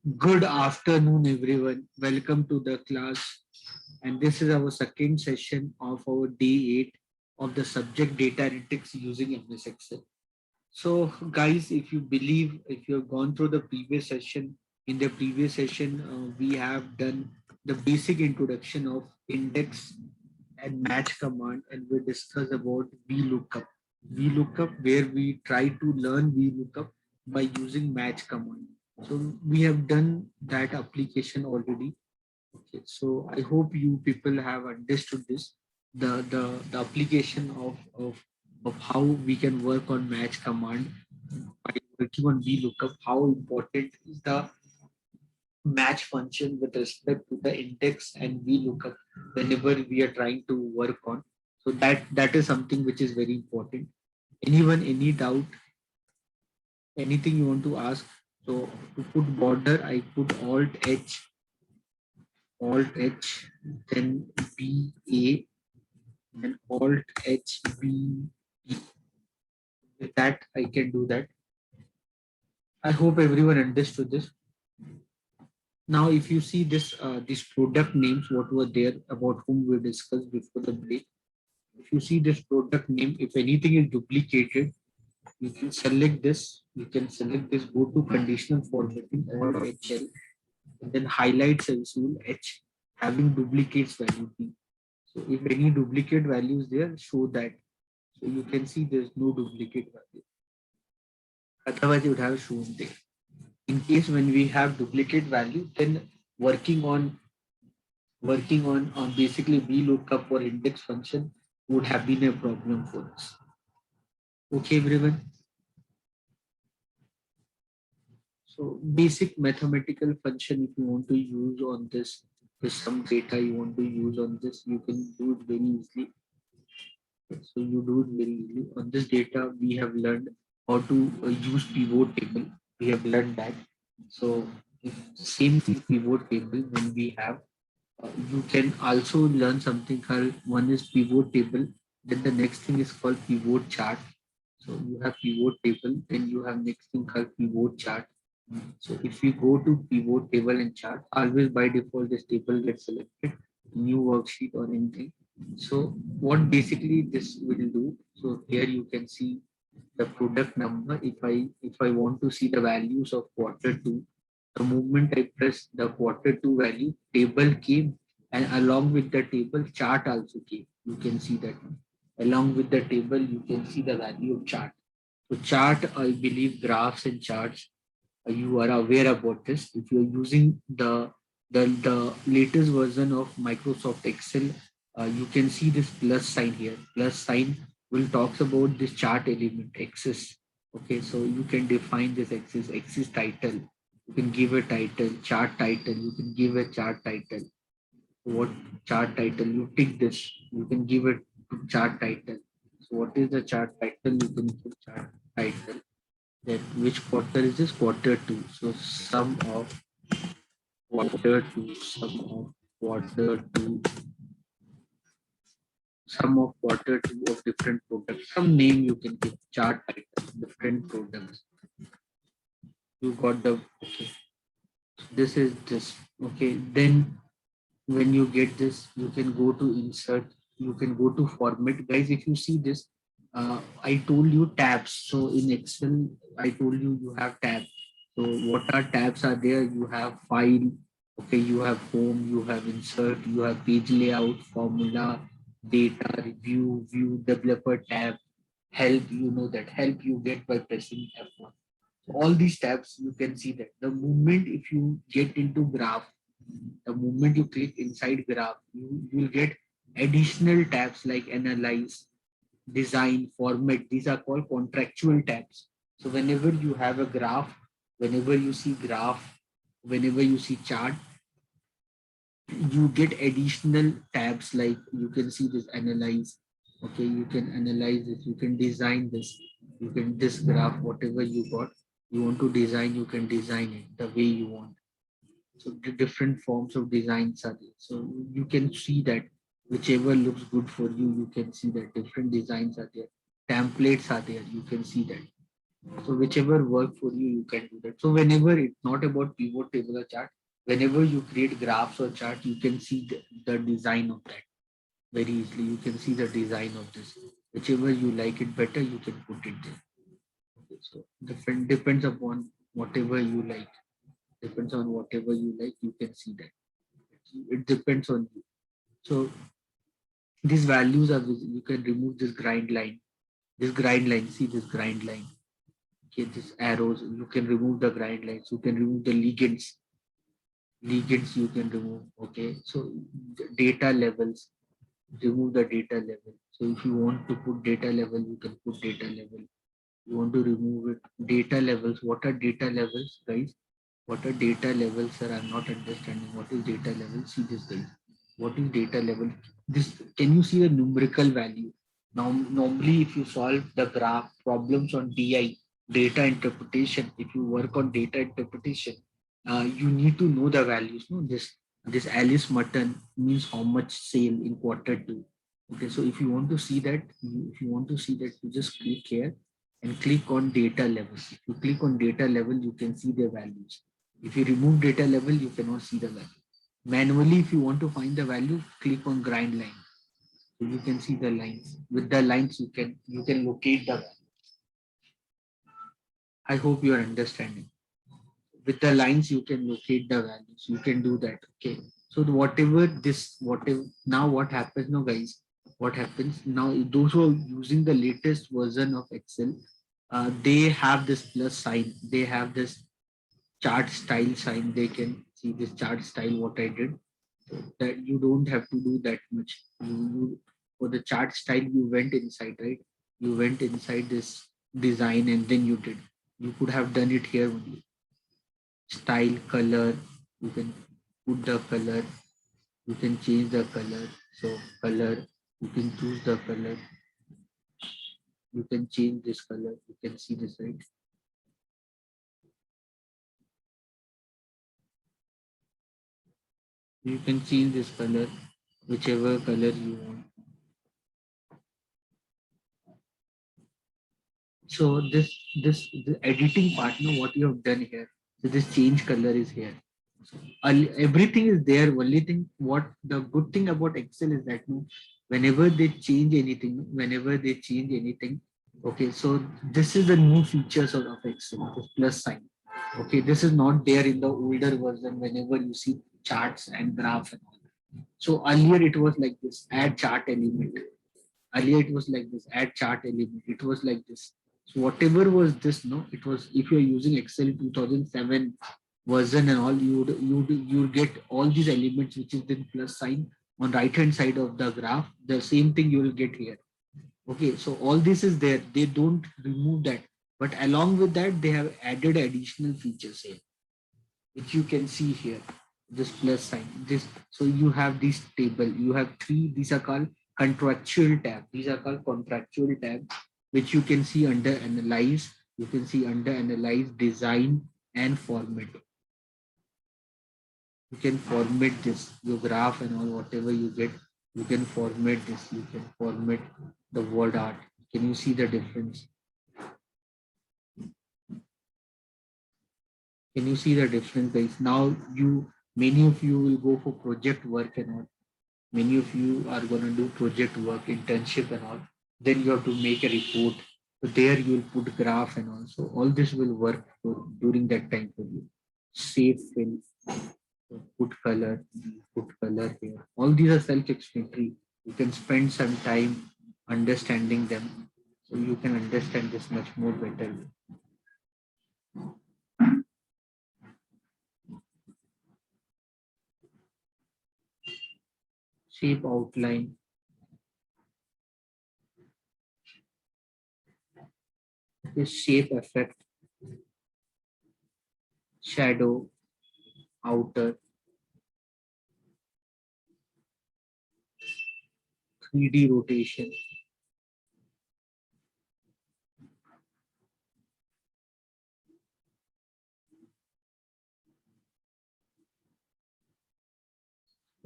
Good afternoon, everyone. Welcome to the class. And this is our second session of our day 8 of the subject data analytics using MS Excel. So, guys, if you have gone through the previous session, in the previous session, we have done the basic introduction of index and match command, and we discussed about VLOOKUP. VLOOKUP, where we try to learn VLOOKUP by using match command. So we have done that application already. Okay, so I hope you people have understood this, the application of how we can work on match command by working on VLOOKUP, how important is the match function with respect to the index and VLOOKUP whenever we are trying to work on. So that is something which is very important. Anyone, any doubt, anything you want to ask? So to put border, I put Alt H, then BA, and Alt H B. With that, I can do that. I hope everyone understood this. Now, if you see these product names, what were there about whom we discussed before the break. If you see this product name, if anything is duplicated, you can select this. You can select this. Go to conditional formatting or HL, and then highlights and tool H having duplicates value P. So if any duplicate value is there, show that. So you can see there's no duplicate value. Otherwise, it would have shown there. In case when we have duplicate value, then working on working on basically VLOOKUP or index function would have been a problem for us. Okay, everyone. So basic mathematical function, if you want to use on this, there's some data you want to use on this, you can do it very easily. So you do it very easily. On this data, we have learned how to use pivot table. We have learned that. So if same thing pivot table when we have, you can also learn something called one is pivot table. Then the next thing is called pivot chart. So you have pivot table, then you have next thing called pivot chart. So if you go to pivot table and chart, always by default this table gets selected, new worksheet or anything. So what basically this will do, so here you can see the product number. If I want to see the values of quarter two, the moment I press the quarter two value, table came, and along with the table, chart also came. You can see that along with the table, you can see the value of chart. So chart, I believe graphs and charts, you are aware about this. If you're using the latest version of Microsoft Excel, you can see this plus sign here. Plus sign will talks about this chart element axis. Okay, so you can define this axis title. You can give a title, chart title. You can give a chart title. What chart title? You tick this. You can give it chart title. So what is the chart title? You can give chart title. Then which quarter is this? Quarter two. So sum of quarter two, sum of quarter two of different products. Some name you can give, chart title, different products. You got the okay. This is this. Okay. Then when you get this, you can go to insert, you can go to format. Guys, if you see this, I told you tabs. So in Excel, I told you you have tabs. So what are tabs are there? You have file, okay, you have home, you have insert, you have page layout, formula, data, review, view, developer tab, help, you know that help you get by pressing F1. So all these tabs, you can see that the moment if you get into graph, the moment you click inside graph, you will get additional tabs like analyze, design, format. These are called contractual tabs. So whenever you have a graph, whenever you see graph, whenever you see chart, you get additional tabs like you can see this analyze. Okay, you can analyze it, you can design this, you can this graph, whatever you got, you want to design, you can design it the way you want. So the different forms of designs are there. So you can see that whichever looks good for you, you can see that different designs are there. Templates are there. You can see that. So whichever work for you, you can do that. So whenever it's not about pivot table or chart, whenever you create graphs or chart, you can see the design of that very easily. You can see the design of this. Whichever you like it better, you can put it there. Okay, so different depends upon whatever you like. Depends on whatever you like, you can see that. It depends on you. So these values are visible. You can remove this grind line. This grind line, see this grind line. Okay, these arrows, you can remove the grind lines. You can remove the ligands. Ligands you can remove. Okay, so data levels, remove the data level. So if you want to put data level, you can put data level. You want to remove it. Data levels. What are data levels, guys? What are data levels, sir? I'm not understanding. What is data level? See this, guys. What is data level? This, can you see the numerical value? Now, normally, if you solve the graph problems on DI, data interpretation, if you work on data interpretation, you need to know the values. No, this Alice Mutton means how much sale in quarter two. Okay, so if you want to see that, if you want to see that, you just click here and click on data levels. If you click on data level, you can see the values. If you remove data level, you cannot see the value. Manually, if you want to find the value, click on grind line. So you can see the lines. With the lines, you can locate the value. I hope you are understanding. With the lines, you can locate the values. You can do that. Okay. So whatever now what happens now, guys? What happens now? Those who are using the latest version of Excel, they have this plus sign. They have this chart style sign. They can see this chart style what I did. So that you don't have to do that much. For the chart style, you went inside, right? You went inside this design and then you did. You could have done it here only. Style, color, you can put the color, you can change the color. So color, you can choose the color, you can change this color. You can see this, right? You can change this color, whichever color you want. So this the editing part, now what you have done here. So this change color is here. So everything is there. Only thing, what the good thing about Excel is that no, whenever they change anything, okay. So this is the new features of Excel, this plus sign. Okay, this is not there in the older version. Whenever you see charts and graph and all. So earlier it was like this: add chart element. Earlier it was like this, add chart element. It was like this. So whatever was this, no, it was, if you're using Excel 2007 version and all, you would get all these elements which is then plus sign on right hand side of the graph. The same thing you will get here. Okay, so all this is there. They don't remove that, but along with that, they have added additional features here, which you can see here, this plus sign, this. So you have this table, you have three, these are called contractual tab. These are called contractual tab, which you can see under analyze. You can see under analyze, design and format. You can format this, your graph and all, whatever you get, you can format this. You can format the word art. Can you see the difference? Can you see the difference, guys? Now many of you will go for project work and all. Many of you are going to do project work, internship and all. Then you have to make a report. So there you will put graph and all. So all this will work during that time for you. Save fill, put color here. All these are self-explanatory. You can spend some time understanding them. So you can understand this much more better. Shape outline, this shape effect, shadow, outer, 3D rotation.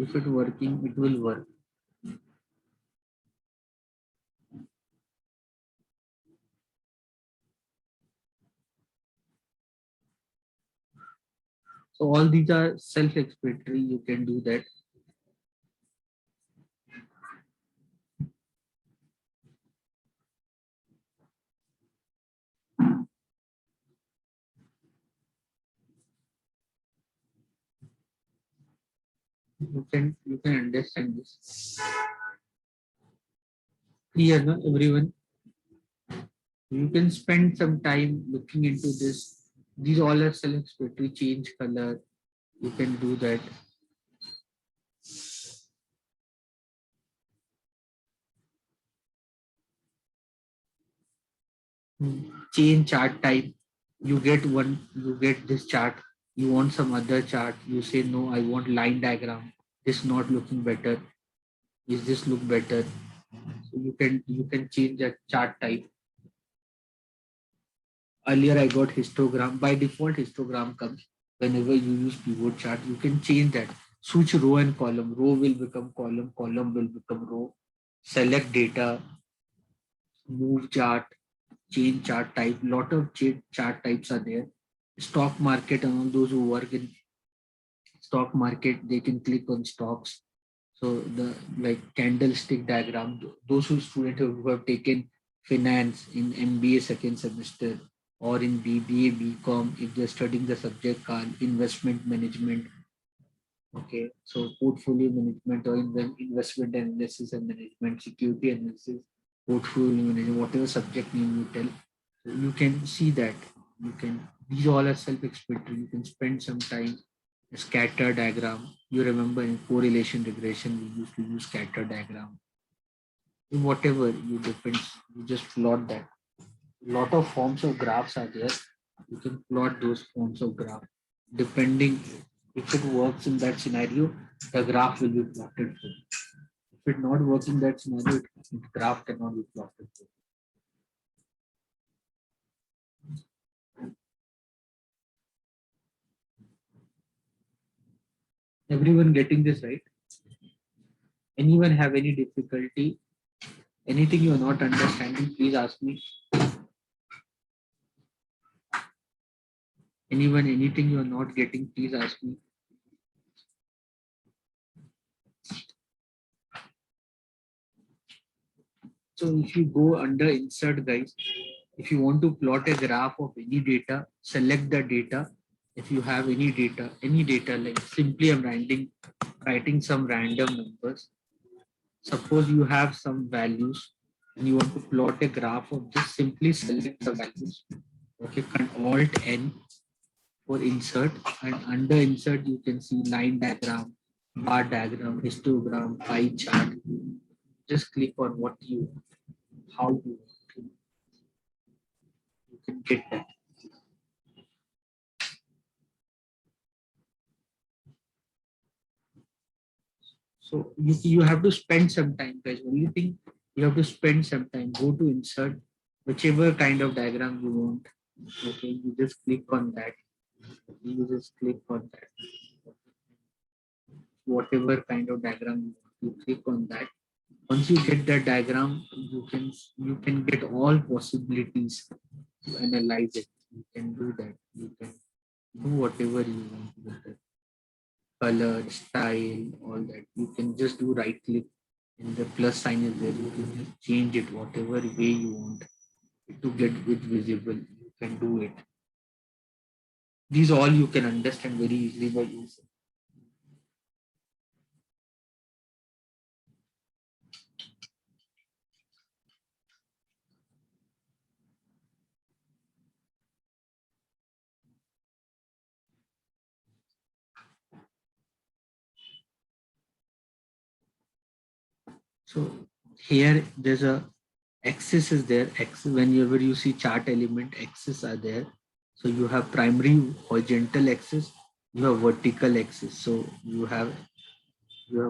If it working, it will work. So all these are self-explanatory. You can do that. You can understand this. Clear, no, everyone? You can spend some time looking into this. These all are self-explanatory. Change color. You can do that. Change chart type. You get this chart. You want some other chart. You say no, I want line diagram. This not looking better. Is this look better? So you can change that chart type. Earlier I got histogram. By default, histogram comes whenever you use pivot chart. You can change that. Switch row and column. Row will become column. Column will become row. Select data. Move chart. Change chart type. Lot of chart types are there. Stock market, and all those who work in stock market, they can click on stocks. So the like candlestick diagram, those who students who have taken finance in MBA second semester or in BBA, BCom, if they're studying the subject called investment management, okay, so portfolio management or investment analysis and management, security analysis, portfolio management, whatever subject name you tell, so you can see that. You can, these all are self-explanatory. You can spend some time. A scatter diagram. You remember in correlation regression, we used to use scatter diagram. In whatever you depends, you just plot that. Lot of forms of graphs are there. You can plot those forms of graph. Depending if it works in that scenario, the graph will be plotted. If it not works in that scenario, the graph cannot be plotted. Everyone getting this right? Anyone have any difficulty? Anything you are not understanding, please ask me. Anyone, anything you are not getting, please ask me. So if you go under insert, guys, if you want to plot a graph of any data, select the data. If you have any data, like simply I'm writing some random numbers. Suppose you have some values and you want to plot a graph of this, simply select the values. Okay, Alt N for insert, and under insert you can see line diagram, bar diagram, histogram, pie chart. Just click on what you, how you can get that. So you have to spend some time, guys. Only thing, you have to spend some time. Go to insert, whichever kind of diagram you want. Okay, you just click on that. You just click on that. Whatever kind of diagram you want, you click on that. Once you get that diagram, you can get all possibilities to analyze it. You can do that. You can do whatever you want with it. Color, style, all that. You can just do right click and the plus sign is there. You can just change it whatever way you want it to get it visible. You can do it. These all you can understand very easily by using. So here there's a axis is there. Axis, whenever you see chart element, axis are there. So you have primary horizontal axis, you have vertical axis. So you have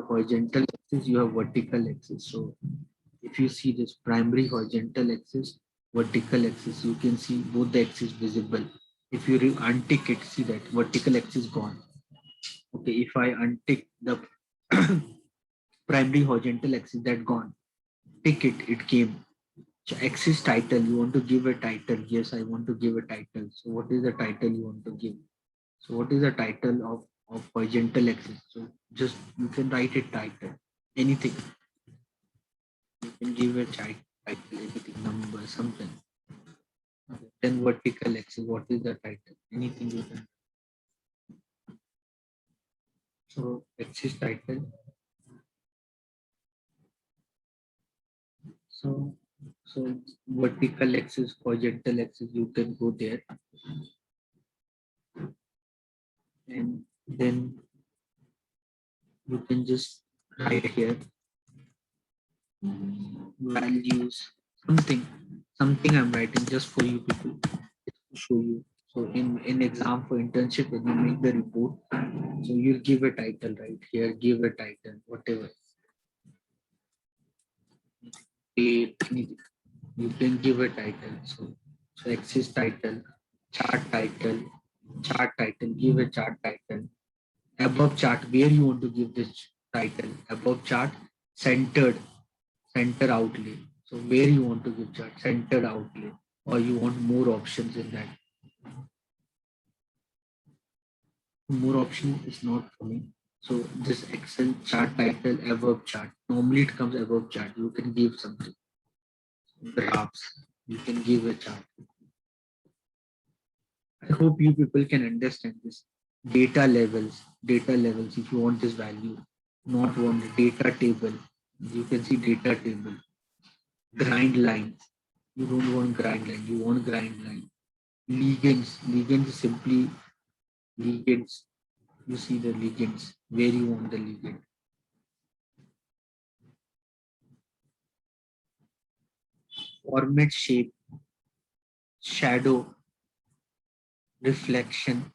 horizontal axis, you have vertical axis. So if you see this primary horizontal axis, vertical axis, you can see both the axes visible. If you untick it, see that vertical axis gone. Okay, if I untick the primary horizontal axis, that gone. Tick it, it came. So axis title, you want to give a title. Yes, I want to give a title. So what is the title you want to give? So what is the title of horizontal axis? So just you can write a title, anything. You can give a title, anything, number, something. Okay. Then vertical axis, what is the title? Anything you can. So axis title. So vertical axis, horizontal axis, you can go there, and then you can just write here values, something, something I'm writing just for you people to show you. So in exam for internship, when you make the report, so you'll give a title right here, give a title, whatever, date, anything. You can give a title. So axis title, chart title, give a chart title. Above chart, where you want to give this title? Above chart, centered, center outlay. So where you want to give chart? Centered outlay, or you want more options in that? More option is not coming. So this Excel chart title above chart. Normally it comes above chart. You can give something. Graphs. You can give a chart. I hope you people can understand this. Data levels. Data levels. If you want this value, not want the data table. You can see data table. Grind lines. You don't want grind line. You want grind line. Ligands. Ligands is simply ligands. You see the ligands. Where you want the ligand. Format shape. Shadow, reflection,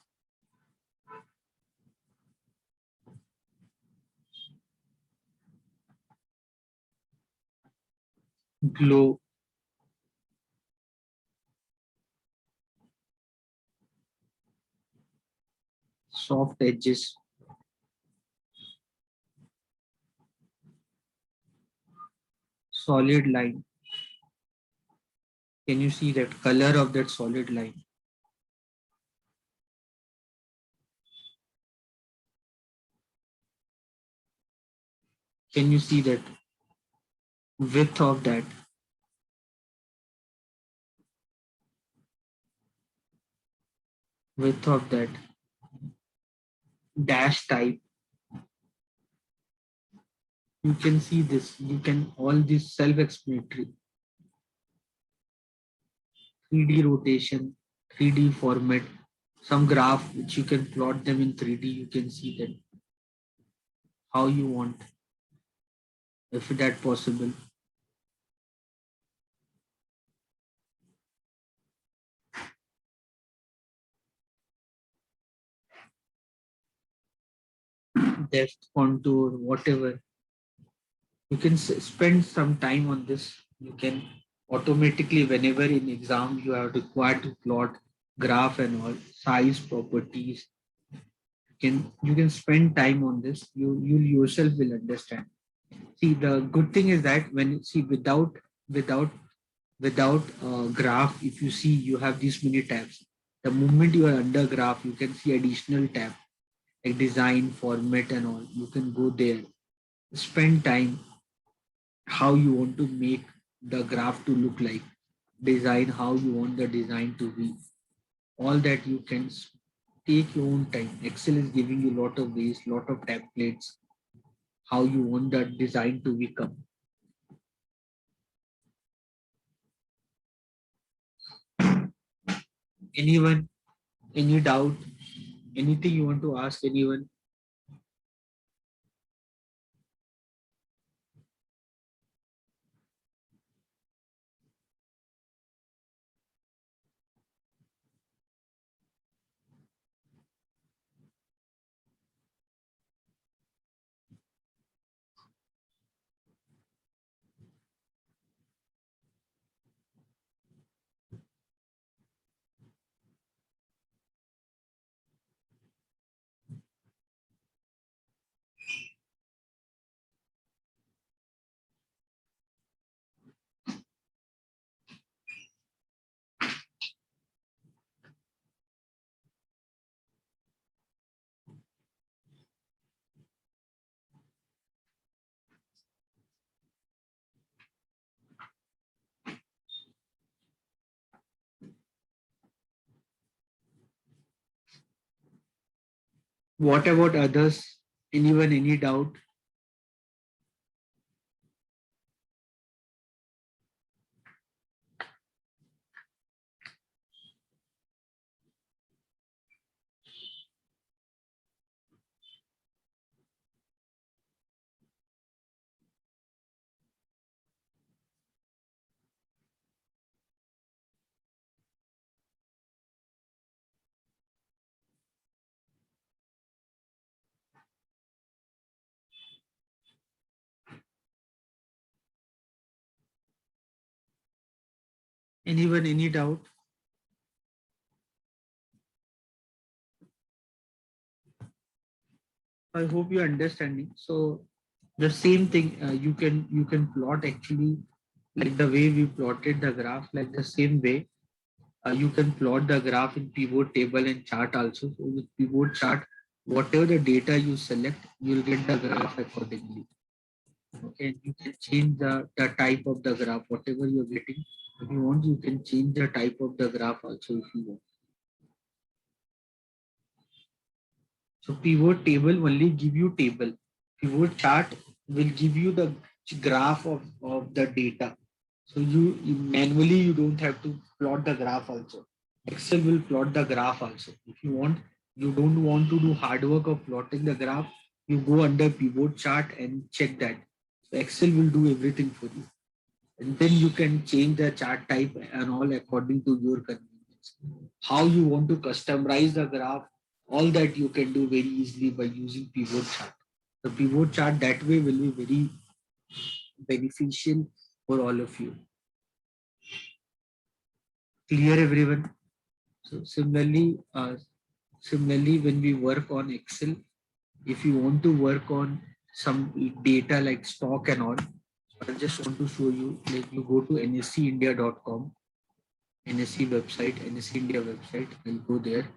glow, soft edges, solid line. Can you see that color of that solid line? Can you see that width of that? Width of that dash type. You can see this. You can all this self-explanatory. 3D rotation, 3D format, some graph which you can plot them in 3D. You can see that how you want, if that possible. Depth, contour, whatever. You can spend some time on this. You can automatically, whenever in exam you are required to plot graph and all size properties, you can spend time on this. You yourself will understand. See, the good thing is that when you see without without graph, if you see you have these many tabs. The moment you are under graph, you can see additional tab like design, format and all. You can go there, spend time how you want to make the graph to look like, design how you want the design to be. All that you can take your own time. Excel is giving you a lot of ways, lot of templates, how you want the design to become. Anyone, any doubt, anything you want to ask anyone? What about others? Anyone, any doubt? Anyone, any doubt? I hope you're understanding. So the same thing, you can plot actually like the way we plotted the graph, like the same way. You can plot the graph in pivot table and chart also. So with pivot chart, whatever the data you select, you'll get the graph accordingly. Okay, you can change the type of the graph, whatever you're getting. If you want, you can change the type of the graph also if you want. So pivot table only give you table. Pivot chart will give you the graph of the data. So you manually you don't have to plot the graph also. Excel will plot the graph also. If you want, you don't want to do hard work of plotting the graph, you go under pivot chart and check that. So Excel will do everything for you. And then you can change the chart type and all according to your convenience. How you want to customize the graph, all that you can do very easily by using pivot chart. The pivot chart that way will be very beneficial for all of you. Clear, everyone? So similarly, when we work on Excel, if you want to work on some data like stock and all, I just want to show you. Like you go to nscindia.com, NSE website, NSE India website. I'll go there.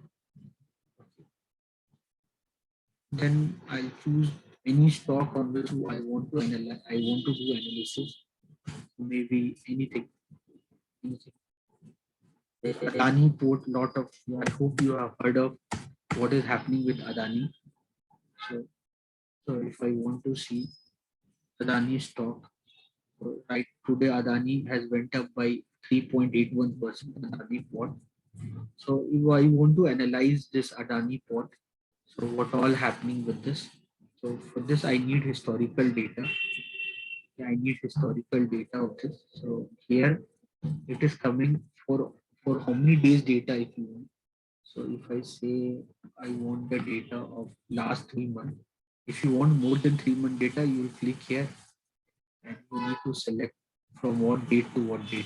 Then I'll choose any stock on which I want to analyze. I want to do analysis. Maybe anything. Anything. Adani Port. Lot of. I hope you have heard of what is happening with Adani. So, so if I want to see Adani stock, so right today Adani has went up by 3.81%. Adani Port. So if I want to analyze this Adani Port, so what all happening with this? So for this, I need historical data. I need historical data of this. So here it is coming for how many days data if you want. So if I say I want the data of last 3 months, if you want more than 3 month data, you will click here and you need to select from what date to what date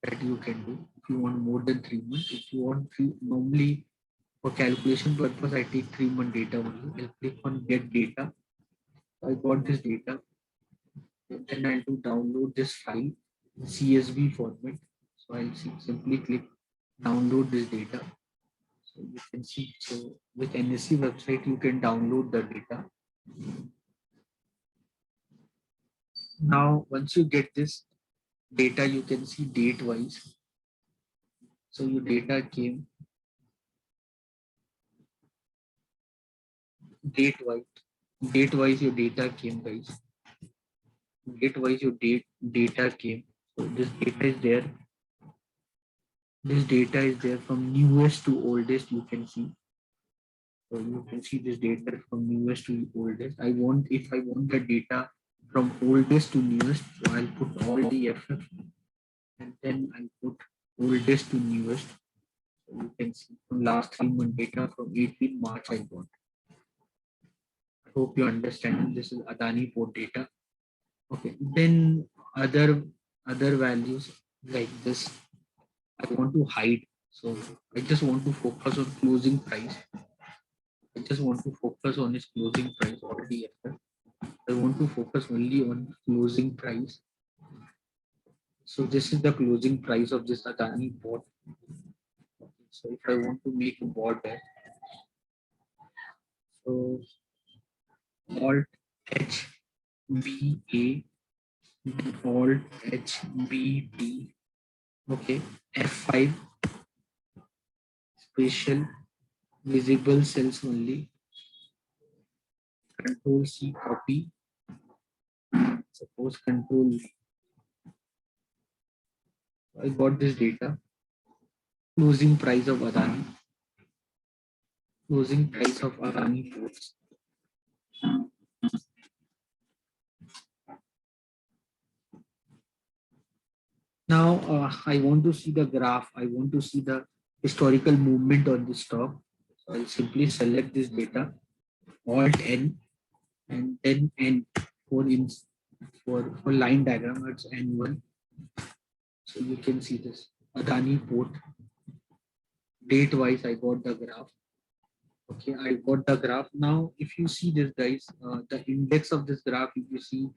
that you can do. If you want more than 3 months, if you want three, normally for calculation purpose, I take 3 month data only. I'll click on get data. I got this data. Then I'll do download this file in CSV format. So I'll simply click download this data. So you can see, so with NSE website, you can download the data. Now, once you get this data, you can see date wise. So your data came date wise. Date wise, your data came, guys. Date wise, your data came. So this data is there. This data is there from newest to oldest. You can see. So you can see this data from newest to oldest. If I want the data from oldest to newest, so I'll put all the FF and then I'll put oldest to newest. So you can see from last 3 month data from 18 March I got. I hope you understand. This is Adani Port data. Okay. Then other values like this, I want to hide. So I just want to focus on closing price. I just want to focus on its closing price already. I want to focus only on closing price. So this is the closing price of this Adani bot. So if I want to make a border, so Alt H B A, Alt H B T, okay, F5 special visible cells only. Control C, copy. Suppose control V. I got this data. Closing price of Adani. Closing price of Adani Ports. Now I want to see the graph. I want to see the historical movement on this stock. So I'll simply select this data, Alt N, and then N for for line diagram. It's N1. So you can see this Adani port. Date wise, I got the graph. Okay, I got the graph. Now, if you see this, guys, the index of this graph, if you see,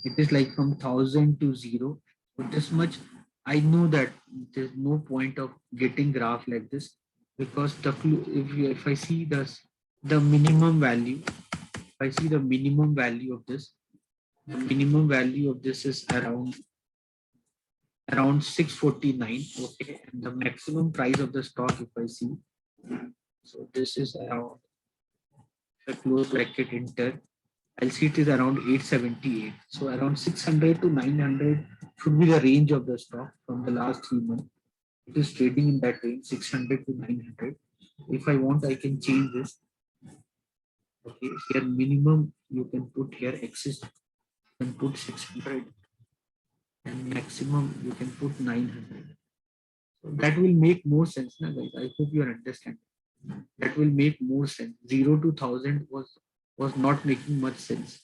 it is like from 1,000 to 0. So this much, I know that there's no point of getting graph like this, because if I see the minimum value, if I see the minimum value of this, the minimum value of this is around 649. Okay, and the maximum price of the stock, if I see, so this is around the close bracket enter, I'll see it is around 878. So around 600 to 900 should be the range of the stock from the last 3 months. It is trading in that range, 600 to 900. If I want, I can change this. Okay, here minimum you can put here excess, you can put 600, and maximum you can put 900. So that will make more sense, na, guys. I hope you are understanding. That will make more sense. 0 to 1,000 was not making much sense.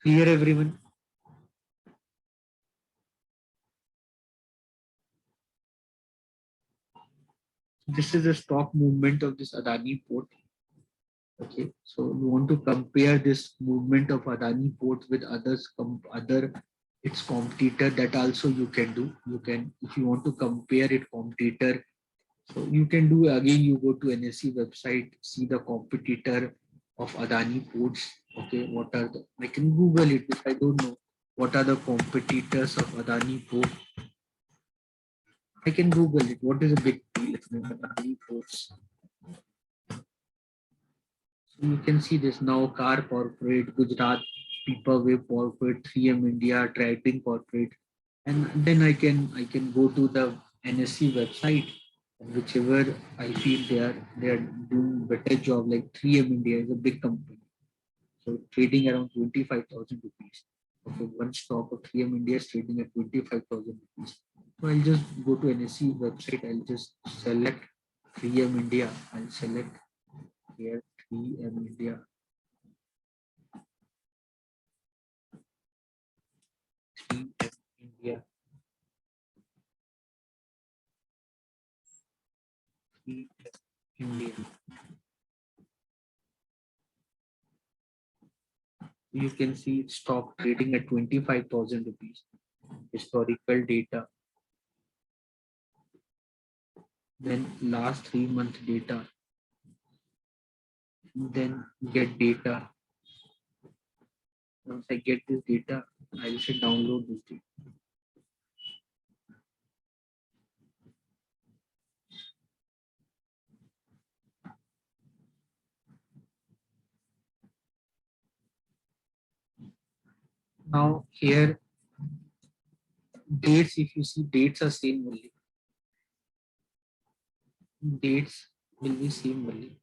Clear, everyone? This is the stock movement of this Adani port. Okay, so you want to compare this movement of Adani port with other its competitor. That also you can do. You can, if you want to compare it competitor, so you can do again. You go to NSE website, see the competitor of Adani ports. Okay, what are the? I can Google it if I don't know what are the competitors of Adani port. I can Google it. What is a big deal with Adani ports? So you can see this now: Car Corporate, Gujarat Pipaway Corporate, 3M India, Trading Corporate, and then I can go to the NSE website, and whichever I feel they are doing better job. Like 3M India is a big company, so trading around 25,000 rupees. Okay, one stock of 3M India is trading at 25,000 rupees. So I'll just go to NSE website. I'll just select 3M India. I'll select here 3M India. 3M India. 3M India. You can see stock trading at 25,000 rupees. Historical data. Then last 3 month data. Then get data. Once I get this data, I'll say download this data. Now here dates, if you see dates are same only. Dates will be same only.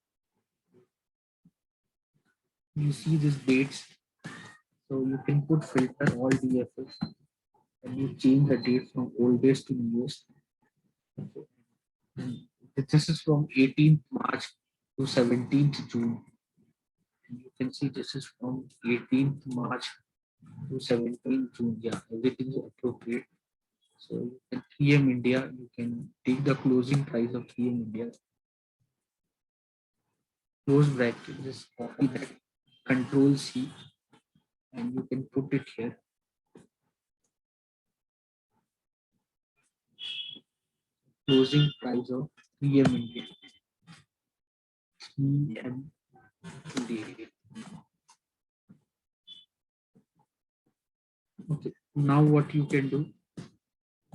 You see these dates, so you can put filter all DFS and you change the date from oldest to newest. Okay. And this is from 18th March to 17th June. And you can see this is from 18th March to 17th June. Yeah, everything is appropriate. So you can 3M India, you can take the closing price of 3M India, close bracket, just copy that, Control C, and you can put it here. Closing price of 3M India. 3M India. Okay. Now what you can do?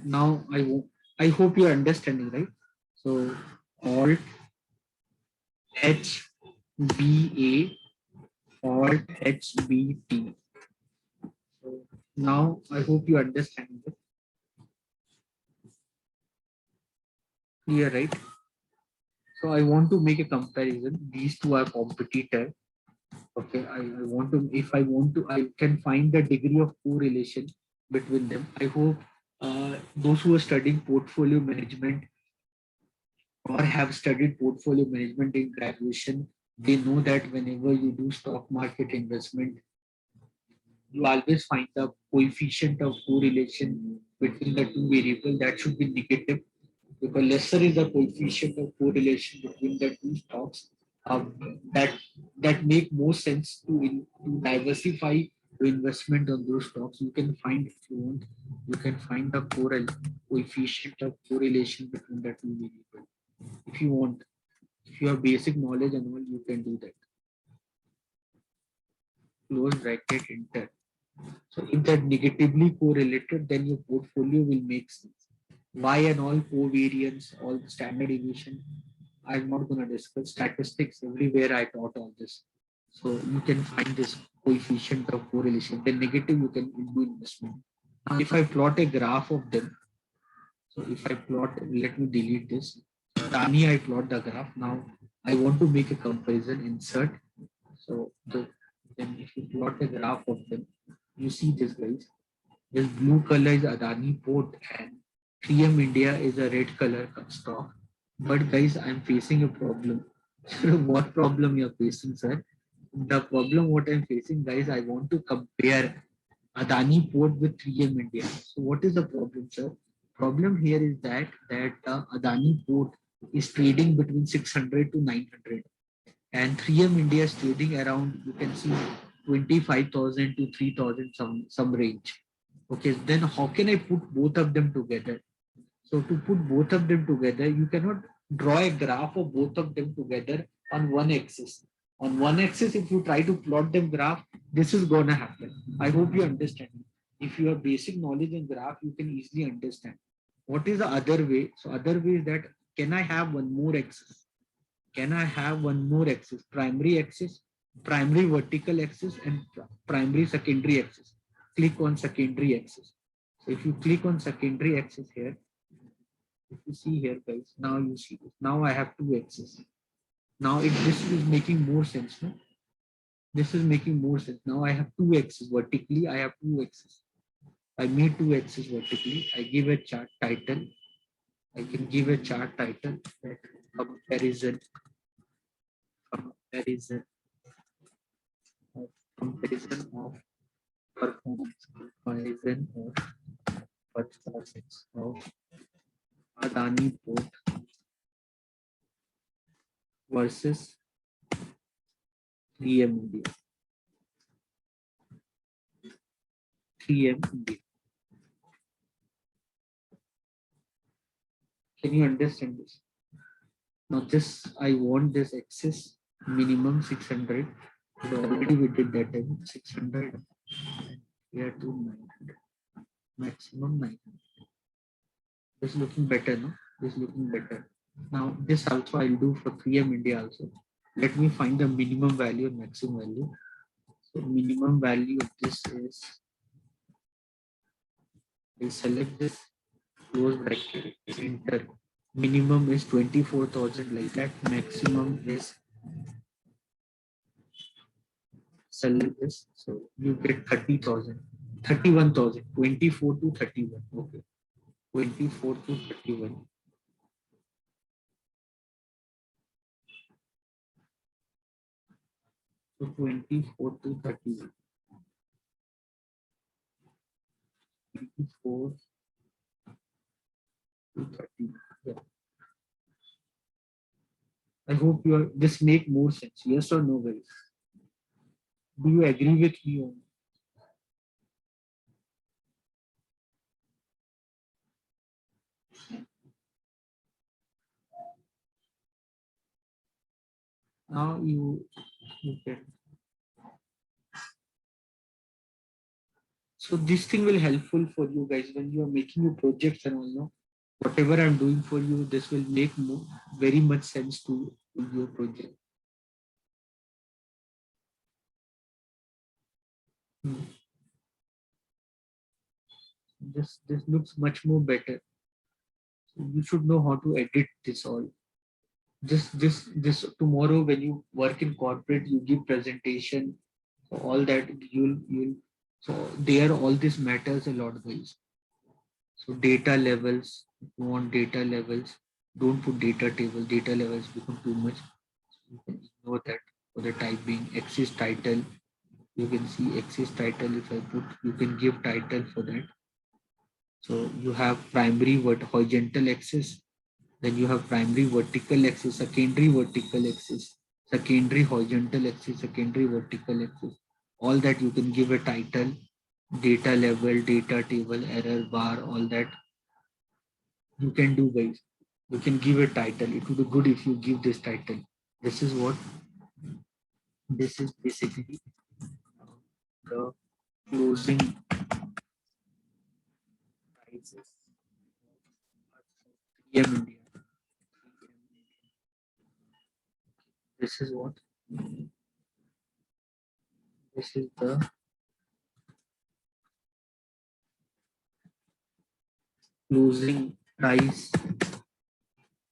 Now I hope you're understanding, right? So Alt HBA, Alt HBT. So now I hope you understand it. Clear, right? So I want to make a comparison. These two are competitor. Okay, I want to, if I want to, I can find the degree of correlation between them. I hope those who are studying portfolio management or have studied portfolio management in graduation, they know that whenever you do stock market investment, you always find the coefficient of correlation between the two variables that should be negative, because lesser is the coefficient of correlation between the two stocks, that make more sense to to diversify your investment on those stocks. You can find, if you want, you can find the coefficient of correlation between the two variables. If you want, if you have basic knowledge and all, you can do that. Close bracket, enter. So if that negatively correlated, then your portfolio will make sense. Why and all covariance, all the standard deviation, I'm not going to discuss statistics. Everywhere I taught all this. So you can find this coefficient of correlation. Then negative, you can do investment. Now, if I plot a graph of them, so if I plot, let me delete this. Rani, I plot the graph. Now I want to make a comparison, insert. So then if you plot a graph of them, you see this, guys. This blue color is Adani Port and 3M India is a red color stock. But guys, I'm facing a problem. What problem you're facing, sir? The problem what I'm facing, guys, I want to compare Adani Port with 3M India. So what is the problem, sir? Problem here is that Adani Port is trading between 600 to 900, and 3M India is trading around, you can see, 25,000 to 3,000, some range. Okay, then how can I put both of them together? So to put both of them together, you cannot draw a graph of both of them together on one axis. On one axis, if you try to plot them graph, this is gonna happen. I hope you understand. If you have basic knowledge in graph, you can easily understand. What is the other way? So other way is that, can I have one more axis? Can I have one more axis? Primary axis, primary vertical axis, and primary secondary axis. Click on secondary axis. So if you click on secondary axis here, if you see here, guys, now you see this. Now I have two axes. Now this is making more sense. No? This is making more sense. Now I have two axes vertically. I have two axes. I made two axes vertically. I give a chart title. I can give a chart title that comparison, comparison, comparison of performance, comparison of performance of Adani Port versus 3M India. 3M India. Can you understand this? Now this, I want this axis minimum 600. So already we did that time 600. We are to 900. Maximum 900. This is looking better, no? This is looking better. Now this also I'll do for 3M India also. Let me find the minimum value and maximum value. So minimum value of this is, I'll select this, close bracket, enter. Minimum is 24,000, like that. Maximum is, select this. So you get 30,000, 31,000, 24 to 31. Okay. 24 to 31. So 24 to 31. 24 to 31. Yeah. I hope this make more sense. Yes or no, guys? Do you agree with me on? Now you can. So this thing will helpful for you guys when you are making your projects and all. No? whatever I'm doing for you, this will make very much sense to your project. Hmm. This looks much more better. So you should know how to edit this all. This tomorrow when you work in corporate, you give presentation, so all that you'll so there all this matters a lot, guys. So data levels, if you want data levels, don't put data table. Data levels become too much. You can ignore that for the time being. Axis title, you can see axis title. If I put, you can give title for that. So you have primary horizontal axis, then you have primary vertical axis, secondary vertical axis, secondary horizontal axis, secondary vertical axis. All that you can give a title, data level, data table, error bar, all that you can do, guys. You can give a title. It would be good if you give this title. This is what this is basically the closing prices of 3M India. This is what this is the closing price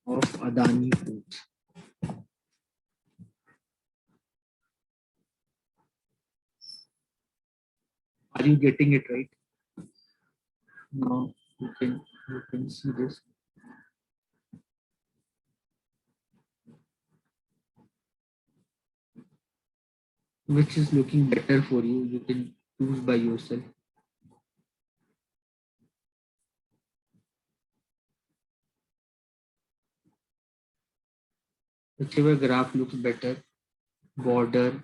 of Adani Foods. Are you getting it right? Now you can see this. Which is looking better for you? You can choose by yourself. Whichever graph looks better. Border,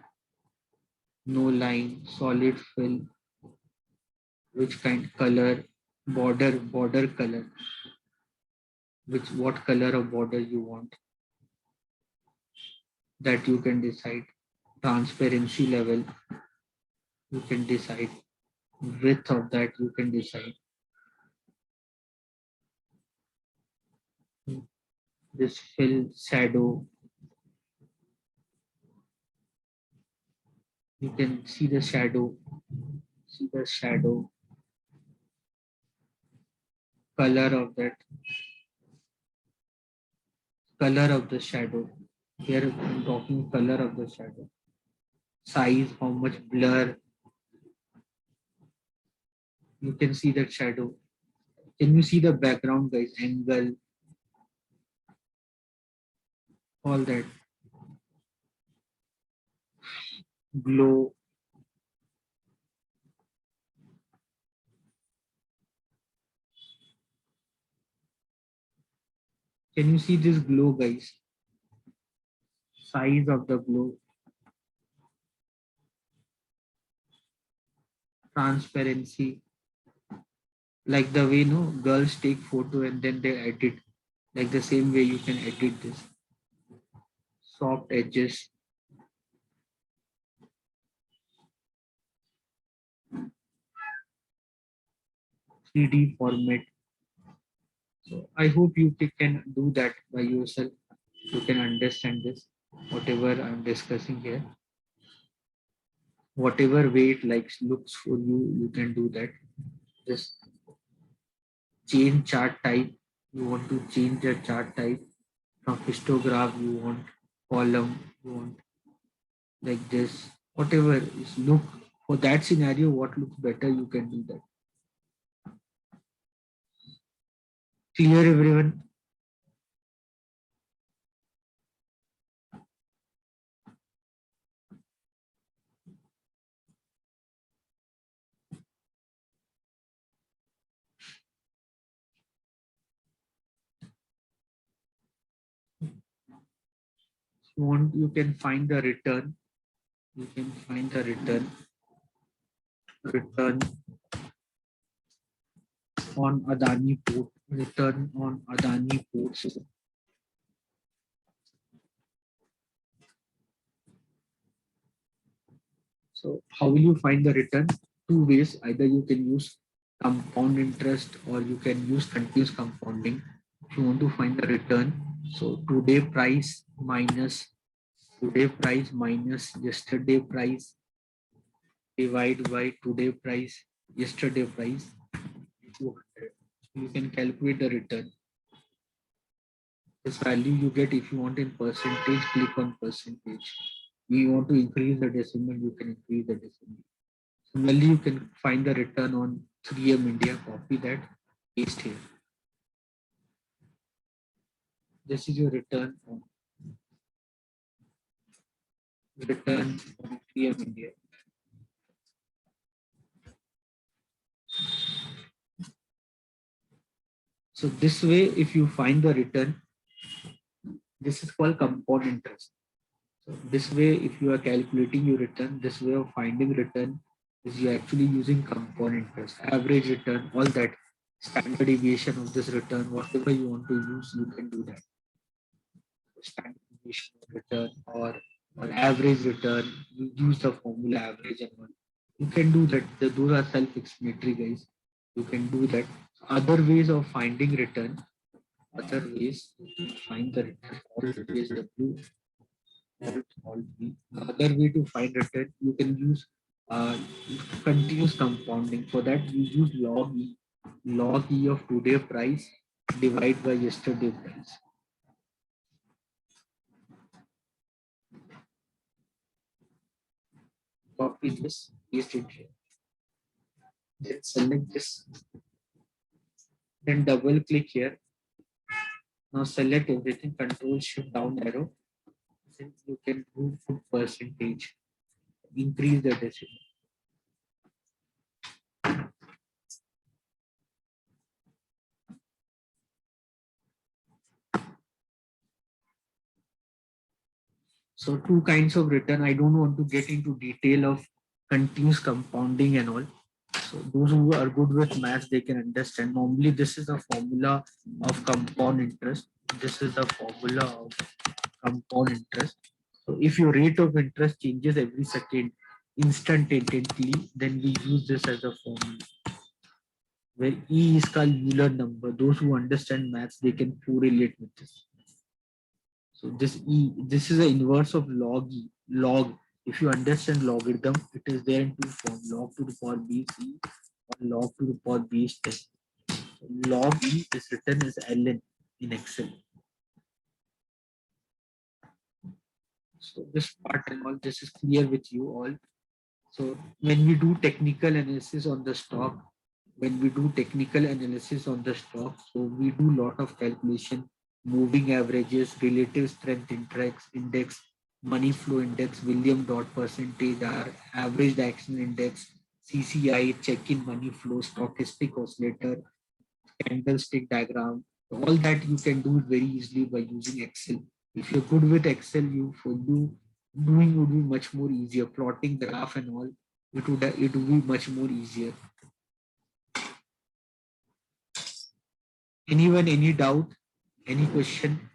no line, solid fill, which kind color, border color, which what color of border you want, that you can decide. Transparency level, you can decide. Width of that you can decide. This fill shadow, you can see the shadow, color of that, color of the shadow. Here I'm talking color of the shadow. Size, how much blur, you can see that shadow. Can you see the background, guys? Angle, all that. Glow. Can you see this glow, guys? Size of the glow. Transparency. Like the way no girls take photo and then they edit. Like the same way you can edit this. Soft edges. 3D format. So I hope you can do that by yourself. You can understand this, whatever I'm discussing here. Whatever way it likes looks for you, you can do that. Just change chart type. You want to change the chart type from histograph, you want column, you want like this. Whatever is look for that scenario, what looks better, you can do that. Clear, everyone? You want, you can find the return. You can find the return on Adani Port, return on Adani Ports. So how will you find the return? Two ways. Either you can use compound interest or you can use continuous compounding. If you want to find the return, so today price minus yesterday price divide by today price, yesterday price, 200. You can calculate the return. This value you get if you want in percentage, click on percentage. We want to increase the decimal, you can increase the decimal. Similarly, you can find the return on 3M India, copy that, paste here. This is your return on 3M India. So this way, if you find the return, this is called compound interest. So this way, if you are calculating your return, this way of finding return is you actually using compound interest, average return, all that standard deviation of this return, whatever you want to use, you can do that. Standard deviation of return or average return, you use the formula average and all. You can do that. Those are self-explanatory, guys. You can do that. Other ways of finding return, other ways to find the return, always W Alt V. Other way to find return, you can use uh, continuous compounding. For that, you use log E. Log E of today price divide by yesterday price. Copy this, paste it here. Then select this. Then double click here. Now select everything, control shift down arrow. Then you can do put percentage. Increase the decimal. So two kinds of return. I don't want to get into detail of continuous compounding and all. So those who are good with maths, they can understand. Normally, this is the formula of compound interest. This is the formula of compound interest. So if your rate of interest changes every second instantaneously, then we use this as a formula. Where E is called Euler number. Those who understand maths, they can correlate with this. So this is the inverse of log E. Log, if you understand logarithm, it is there in two forms: log to the power BC or log to the power base 10. So log E is written as ln in Excel. So this part and all this is clear with you all. So when we do technical analysis on the stock, so we do lot of calculation, moving averages, relative strength index, money flow index, William dot percentage, our average action index, CCI, check-in money flow, stochastic oscillator, candlestick diagram. All that you can do it very easily by using Excel. If you're good with Excel, doing would be much more easier. Plotting graph and all, it would be much more easier. Anyone, any doubt, any question?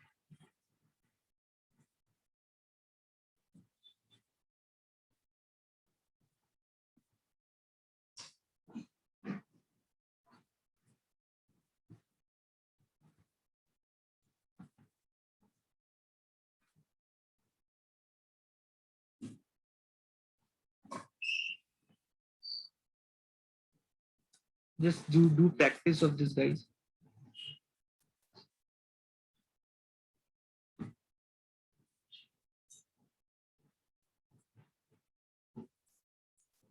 Just do practice of this, guys.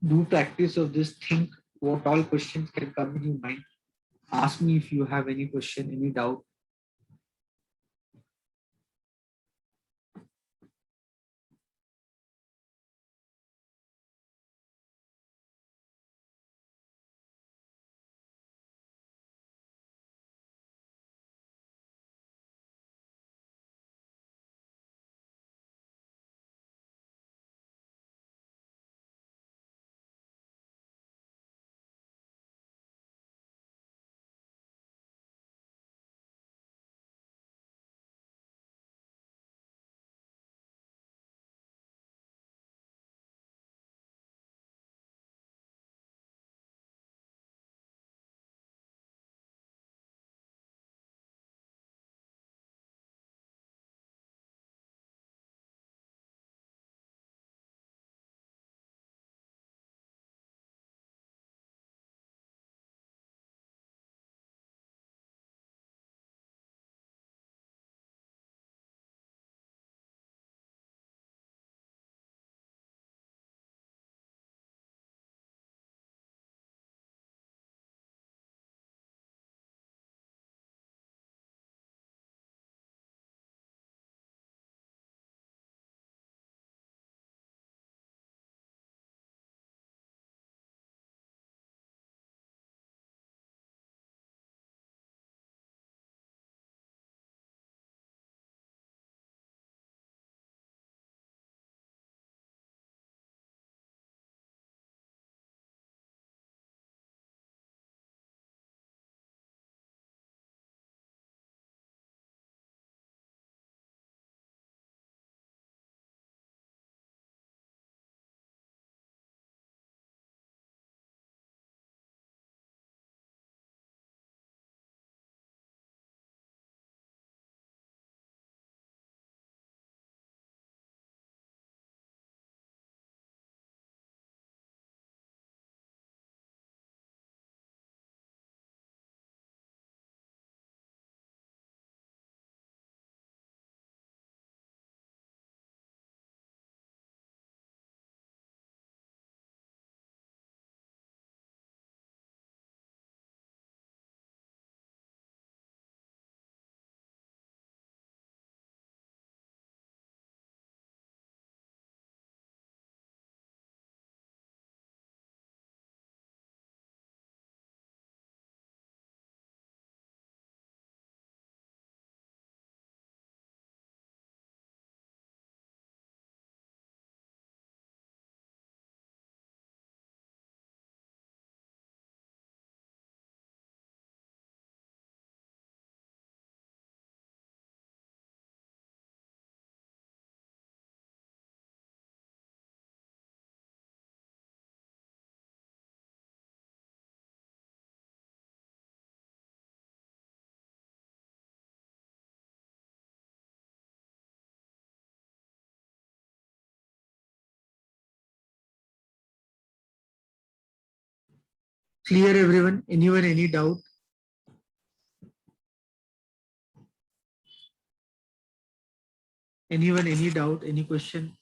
Do practice of this. Think what all questions can come in your mind. Ask me if you have any question, any doubt. Clear everyone? Anyone, any doubt? Anyone, any doubt, any question?